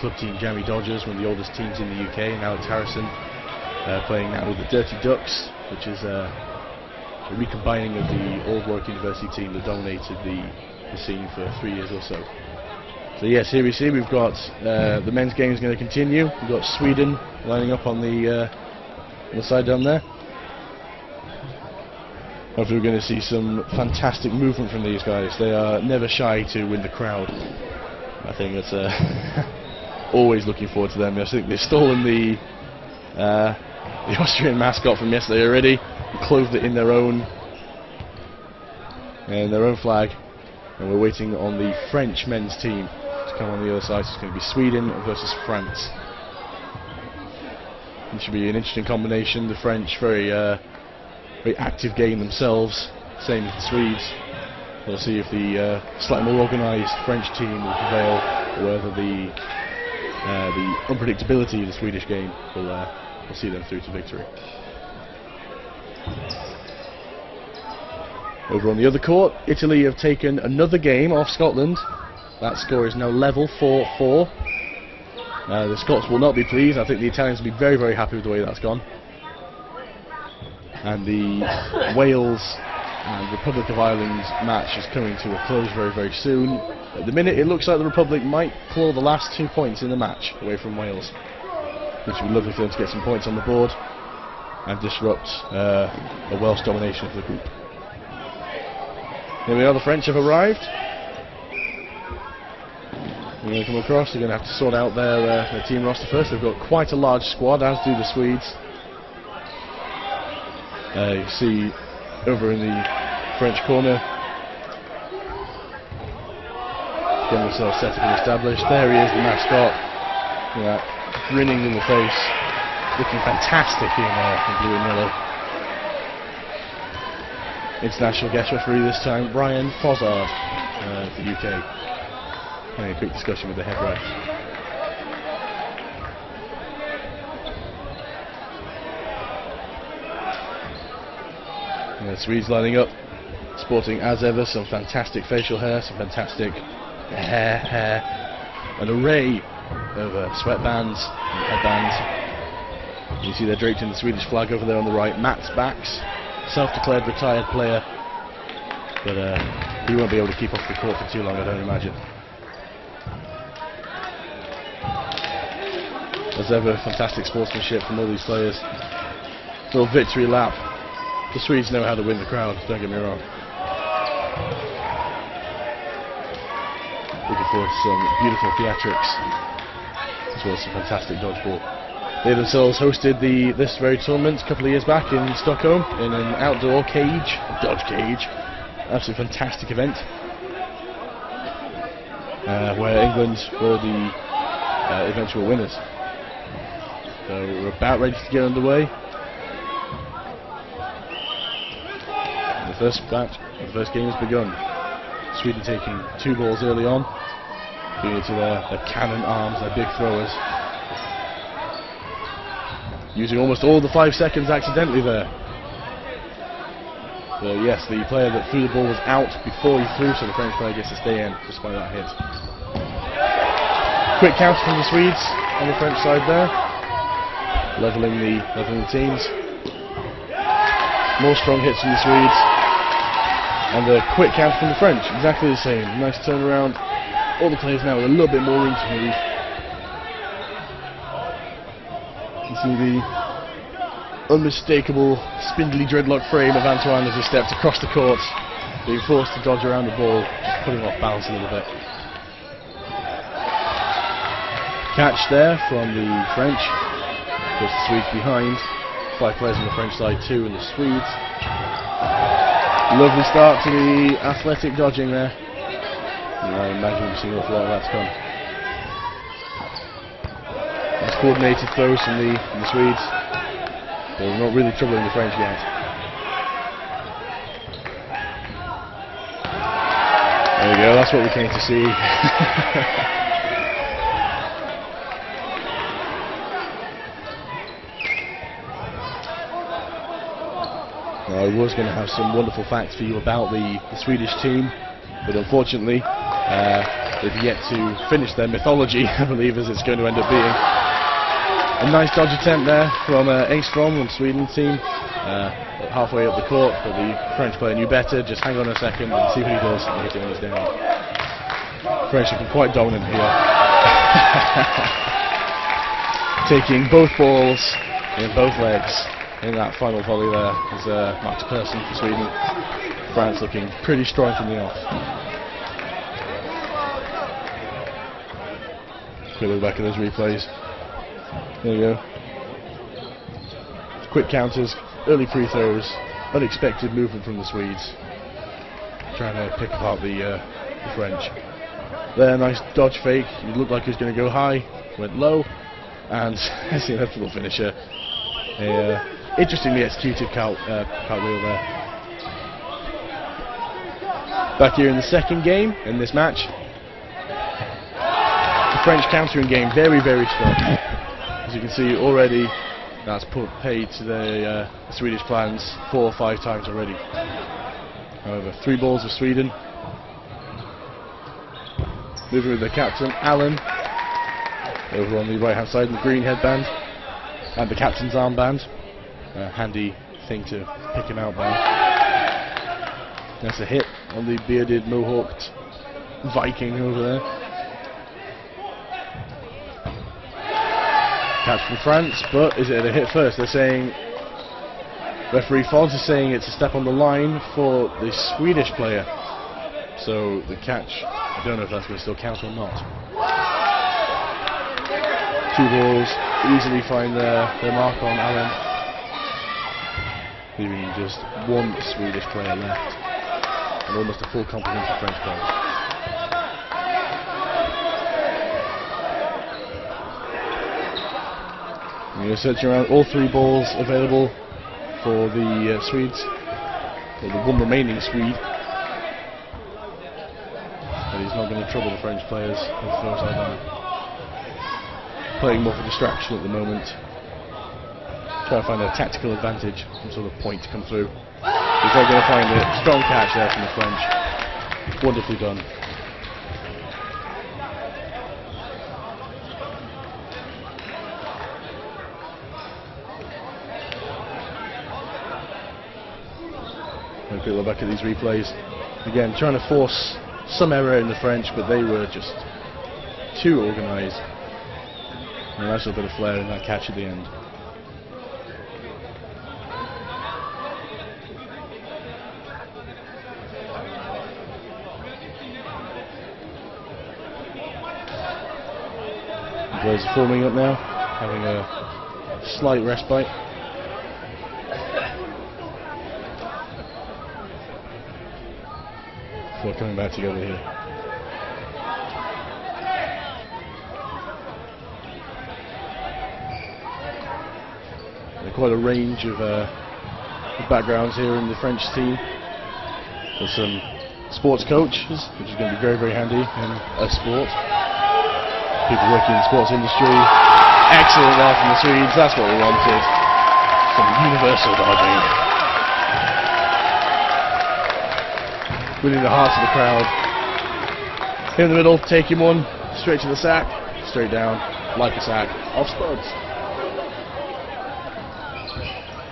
club team Jamie Dodgers, one of the oldest teams in the UK, and Alex Harrison playing now with the Dirty Ducks, which is a recombining of the old Warwick University team that dominated the scene for 3 years or so. So yes, here we see we've got the men's game is going to continue. We've got Sweden lining up on the side down there. Hopefully we're going to see some fantastic movement from these guys. They are never shy to win the crowd. I think that's always looking forward to them. I think they've stolen the Austrian mascot from yesterday already, and clothed it in their own flag, and we're waiting on the French men's team to come on the other side. So it's going to be Sweden versus France. It should be an interesting combination. The French very active game themselves, same as the Swedes. We'll see if the slightly more organised French team will prevail, or whether the unpredictability of the Swedish game will see them through to victory. Over on the other court, Italy have taken another game off Scotland. That score is now level 4-4. The Scots will not be pleased. I think the Italians will be very, very happy with the way that's gone. And the Wales and Republic of Ireland match is coming to a close very, very soon. At the minute, it looks like the Republic might claw the last 2 points in the match away from Wales, which would be lovely for them to get some points on the board and disrupt a Welsh domination of the group. Here we are, the French have arrived. They're going to come across, they're going to have to sort out their team roster first. They've got quite a large squad, as do the Swedes. You see over in the French corner, getting themselves set up and established. There he is, the mascot, grinning in the face, looking fantastic in blue and yellow. International guest referee this time, Brian Fozzard, for the UK. Having a quick discussion with the head ref. The Swedes lining up, sporting as ever some fantastic facial hair, some fantastic hair, an array of sweatbands and headbands. You see they're draped in the Swedish flag over there on the right. Mats Bax, self-declared retired player, but he won't be able to keep off the court for too long, I don't imagine. As ever, fantastic sportsmanship from all these players. Little victory lap. The Swedes know how to win the crowd, don't get me wrong. Looking forward to some beautiful theatrics, as well as some fantastic dodgeball. They themselves hosted this very tournament a couple of years back in Stockholm in an outdoor cage, a dodge cage. Absolutely fantastic event, where England were the eventual winners. So we're about ready to get underway. The first game has begun. Sweden taking 2 balls early on, doing it to their cannon arms, their big throwers. Using almost all the 5 seconds accidentally there. So yes, the player that threw the ball was out before he threw, so the French player gets to stay in despite that hit. Quick counter from the Swedes on the French side there, leveling the teams. More strong hits from the Swedes. And the quick counter from the French, exactly the same. Nice turnaround. All the players now with a little bit more room to move. You see the unmistakable spindly dreadlock frame of Antoine as he stepped across the court, being forced to dodge around the ball, just putting off balance a little bit. Catch there from the French. Puts the Swedes behind. 5 players on the French side, 2 in the Swedes. Lovely start to the athletic dodging there. And I imagine we've seen an awful lot of that to come. Nice coordinated throws from the Swedes. They're not really troubling the French yet. There we go, that's what we came to see. I was going to have some wonderful facts for you about the Swedish team, but unfortunately They've yet to finish their mythology, I believe, as it's going to end up being. A nice dodge attempt there from Engström on Sweden team, halfway up the court, but the French player knew better. Just hang on a second and see what he does, and he's down. French looking quite dominant here. Taking both balls in both legs in that final volley there is Max Persson for Sweden. France looking pretty strong from the off. Quick look back at those replays. There you go. Quick counters, early free throws, unexpected movement from the Swedes. Trying to pick apart the French. There, nice dodge fake. It looked like he was going to go high, went low, and that's the inevitable finisher. A interestingly executed cartwheel there. Back here in the second game in this match. The French countering game very, very strong. As you can see already, that's paid to the Swedish plans 4 or 5 times already. However, 3 balls for Sweden. Moving with the captain, Allen, over on the right hand side in the green headband, and the captain's armband. A handy thing to pick him out by. That's a hit on the bearded, mohawked Viking over there. Catch from France, but is it a hit first? They're saying, referee Fonz is saying it's a step on the line for the Swedish player. So the catch, I don't know if that's going to still count or not. 2 balls, easily find their mark on Allen. Leaving just 1 Swedish player left. And almost a full complement of French players. You're searching around, all 3 balls available for the Swedes, or the 1 remaining Swede. But he's not going to trouble the French players with the throw side down. Playing more for distraction at the moment. Trying to find a tactical advantage, some sort of point to come through. He's not going to find it. Strong catch there from the French. Wonderfully done. A quick look back at these replays. Again, trying to force some error in the French, but they were just too organised. And a nice little bit of flair in that catch at the end. The players are forming up now, having a slight respite. Before coming back together here. Quite a range of backgrounds here in the French team. There's some sports coaches, which is going to be very, very handy in a sport. People working in the sports industry. Excellent there from the Swedes, that's what we wanted. Some universal dodging. Winning the hearts of the crowd. Here in the middle, taking one, straight to the sack, straight down, like a sack, off spuds.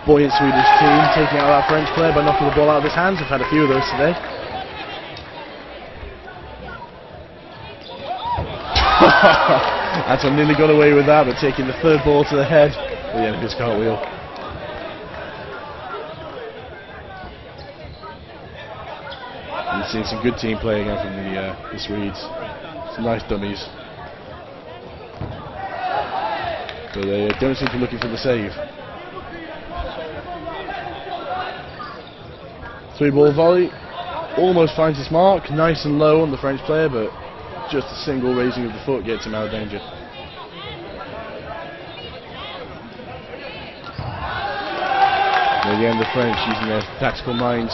Buoyant Swedish team taking out that French player by knocking the ball out of his hands. We've had a few of those today. Anton nearly got away with that, but taking the 3rd ball to the head at the end of his cartwheel. And seeing some good team play again from the Swedes. Some nice dummies. But they don't seem to be looking for the save. 3-ball volley, almost finds his mark, nice and low on the French player, but just a single raising of the foot gets him out of danger. And again, the French using their tactical minds,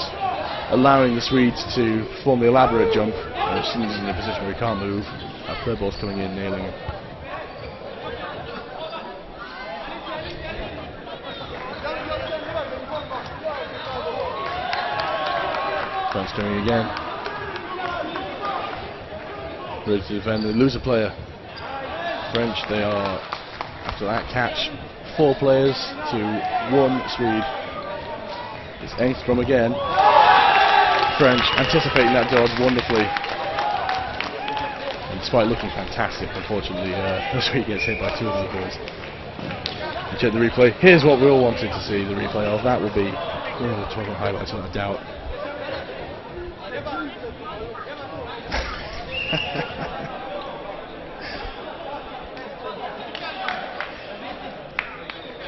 allowing the Swedes to perform the elaborate jump. As soon as he's in a position where he can't move, that 3rd ball's coming in, nailing him. France coming again. Ready to defend, they lose a player. French, they are, after that catch, 4 players to 1 Swede. It's Engstrom again. French anticipating that dodge wonderfully. And despite looking fantastic, unfortunately, the Swede gets hit by 2 of those balls. You check the replay. Here's what we all wanted to see the replay of. That will be one of the tournament highlights, without a doubt.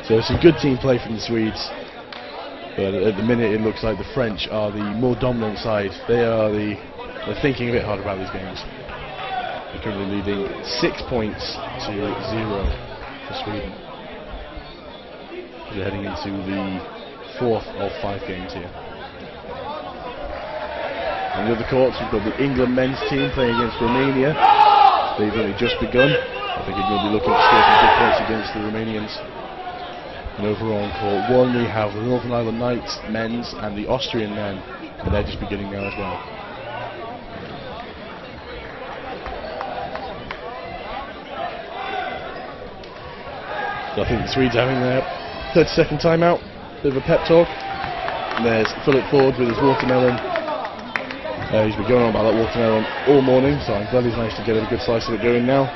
So it's a good team play from the Swedes, but at the minute it looks like the French are the more dominant side. They're thinking a bit hard about these games. They're currently leading 6 points to 0 for Sweden. They're heading into the 4th of 5 games here. On the other courts, we've got the England men's team playing against Romania. They've only just begun. I think they're going to be looking to score some big points against the Romanians. And over on court 1 we have the Northern Ireland Knights men's and the Austrian men, and they're just beginning now as well. So I think the Swedes are having their 30-second timeout, bit of a pep talk. And there's Philip Ford with his watermelon. He's been going on about that watermelon all morning, so I'm glad he's managed to get a good slice of it going now.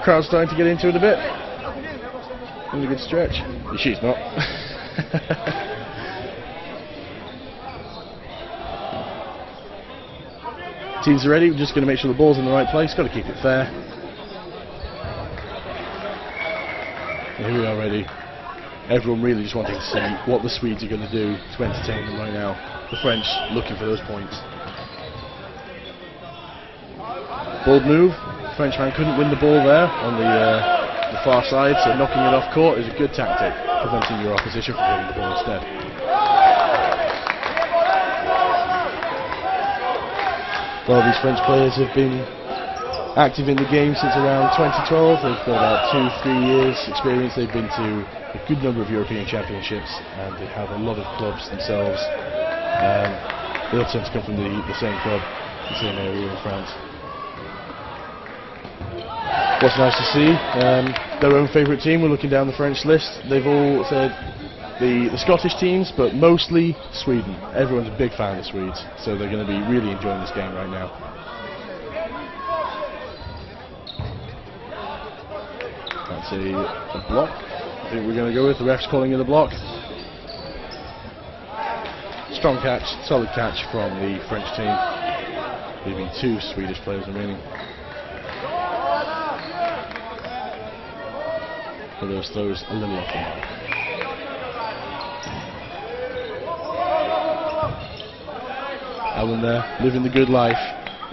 Crowd's starting to get into it a bit. Really good stretch. She's not. Teams are ready. We're just going to make sure the ball's in the right place. Got to keep it fair. And here we are ready. Everyone really just wanting to see what the Swedes are going to do to entertain them right now. The French looking for those points. Bold move. The Frenchman couldn't win the ball there on the far side, so knocking it off court is a good tactic, preventing your opposition from getting the ball instead. A lot of these French players have been active in the game since around 2012. They've got about 2-3 years experience. They've been to a good number of European championships, and they have a lot of clubs themselves. They all tend to come from the same club, the same area in France. What's nice to see, their own favourite team. We're looking down the French list. They've all said the Scottish teams, but mostly Sweden. Everyone's a big fan of the Swedes, so they're going to be really enjoying this game right now. That's a block. I think we're going to go with. The ref's calling it a block. Strong catch, solid catch from the French team, leaving 2 Swedish players remaining. For those throws a little off the mark. Alan there, living the good life,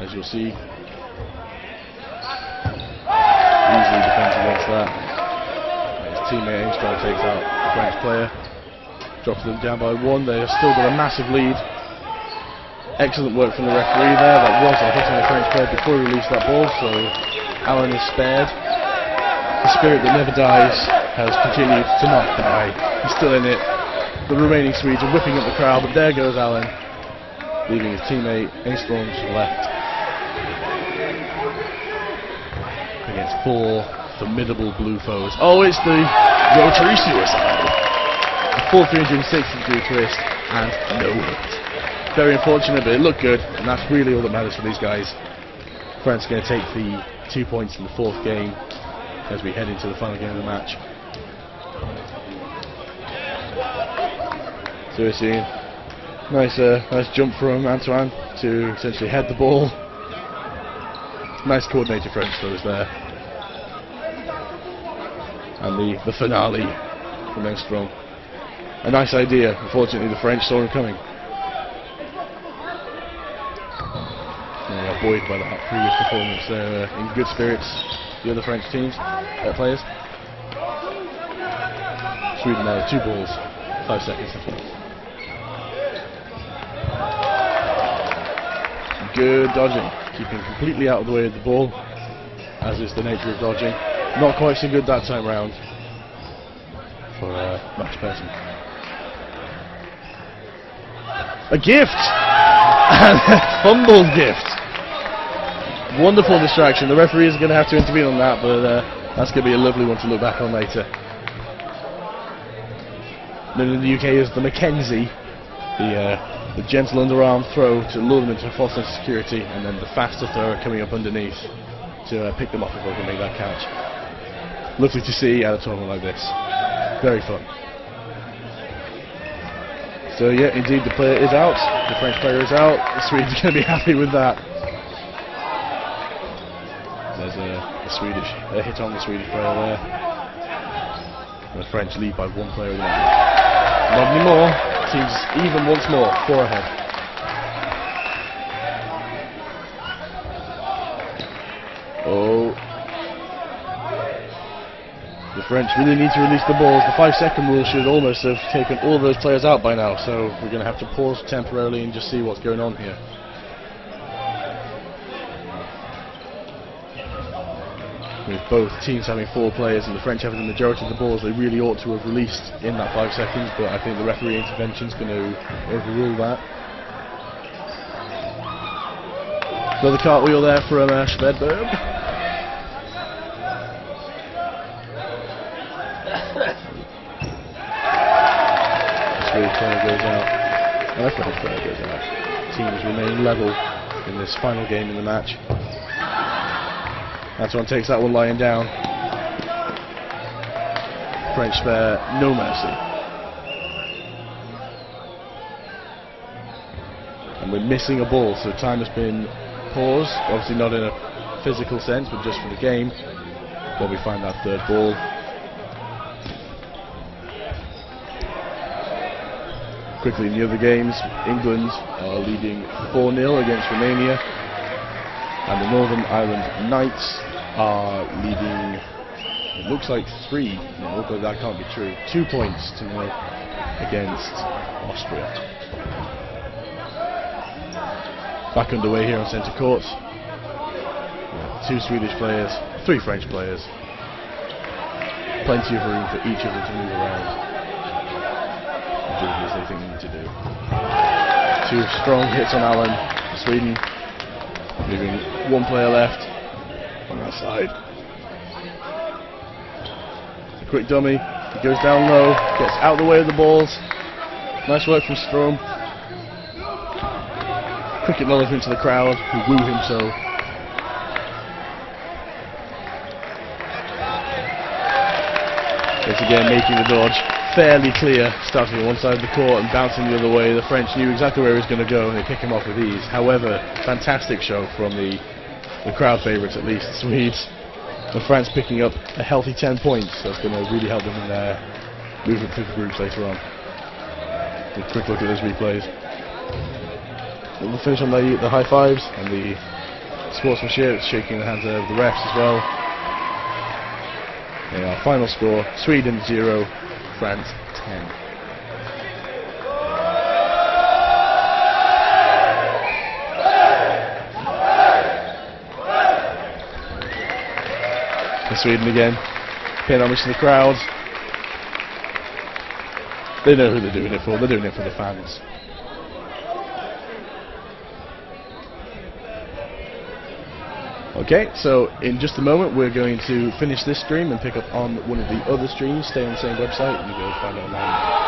as you'll see. Easily defends against that. And his teammate Engstrom takes out the French player. Drops them down by 1. They've still got a massive lead. Excellent work from the referee there. That was hitting the French player before he released that ball, so Alan is spared. The spirit that never dies has continued to not die. He's still in it. The remaining Swedes are whipping up the crowd, but there goes Alan, leaving his teammate Engstrom left against 4 formidable blue foes. Oh, it's the rotary suicide. A full 360-degree twist and no hit. Very unfortunate, but it looked good, and that's really all that matters for these guys. France going to take the 2 points in the 4th game as we head into the final game of the match. So we're seeing nice jump from Antoine to essentially head the ball. Nice coordinated French throws there. And the finale from Engstrom. A nice idea. Unfortunately, the French saw him coming. And they got buoyed by that previous performance. They're in good spirits. The other French teams, players. Sweden now, 2 balls, 5 seconds left. Good dodging, keeping completely out of the way of the ball, as is the nature of dodging. Not quite so good that time round for Max Persson. A gift! And a fumbled gift Wonderful distraction. The referee is going to have to intervene on that, but that's going to be a lovely one to look back on later. Known in the UK as the Mackenzie, the gentle underarm throw to lure them into a false sense of security, and then the faster thrower coming up underneath to pick them off before they can make that catch. Lovely to see at a tournament like this. Very fun. So yeah, indeed the player is out. The French player is out. The Swedes are going to be happy with that. There's a hit on the Swedish player there. And the French lead by 1 player in the match. Not anymore. Teams even once more. 4 ahead. Oh. The French really need to release the balls. The 5-second rule should almost have taken all of those players out by now, so we're going to have to pause temporarily and just see what's going on here. With both teams having 4 players and the French having the majority of the balls they really ought to have released in that 5 seconds, but I think the referee intervention is going to overrule that. Another cartwheel there from Schvedberg. Swedish player goes out, and the French player goes out. Teams remain level in this final game in the match. Antoine takes that one lying down. French spare no mercy. And we're missing a ball, so time has been paused. Obviously not in a physical sense, but just for the game. Then we find that 3rd ball. Quickly in the other games, England are leading 4-0 against Romania. And the Northern Ireland Knights are leading, it looks like 3-0, but that can't be true. 2 points to 0 against Austria. Back underway here on centre court. 2 Swedish players, 3 French players. Plenty of room for each of them to move around and do as they think they need to do. 2 strong hits on Allen, Sweden. Leaving 1 player left on that side. A quick dummy. He goes down low, gets out of the way of the balls. Nice work from Strom. Quick acknowledgement to the crowd who woo him so. Once again making the dodge fairly clear, starting on one side of the court and bouncing the other way. The French knew exactly where he was going to go and they pick him off with ease. However, fantastic show from the crowd favourites, at least, the Swedes. And France picking up a healthy 10 points. That's going to really help them in their movement through the groups later on. A quick look at those replays. We'll finish on the high fives and the sportsmanship, shaking the hands of the refs as well. And our final score, Sweden 0, France 10. And Sweden again, paying homage to the crowd. They know who they're doing it for. They're doing it for the fans. Okay, so in just a moment we're going to finish this stream and pick up on one of the other streams. Stay on the same website and you'll be able to find it online.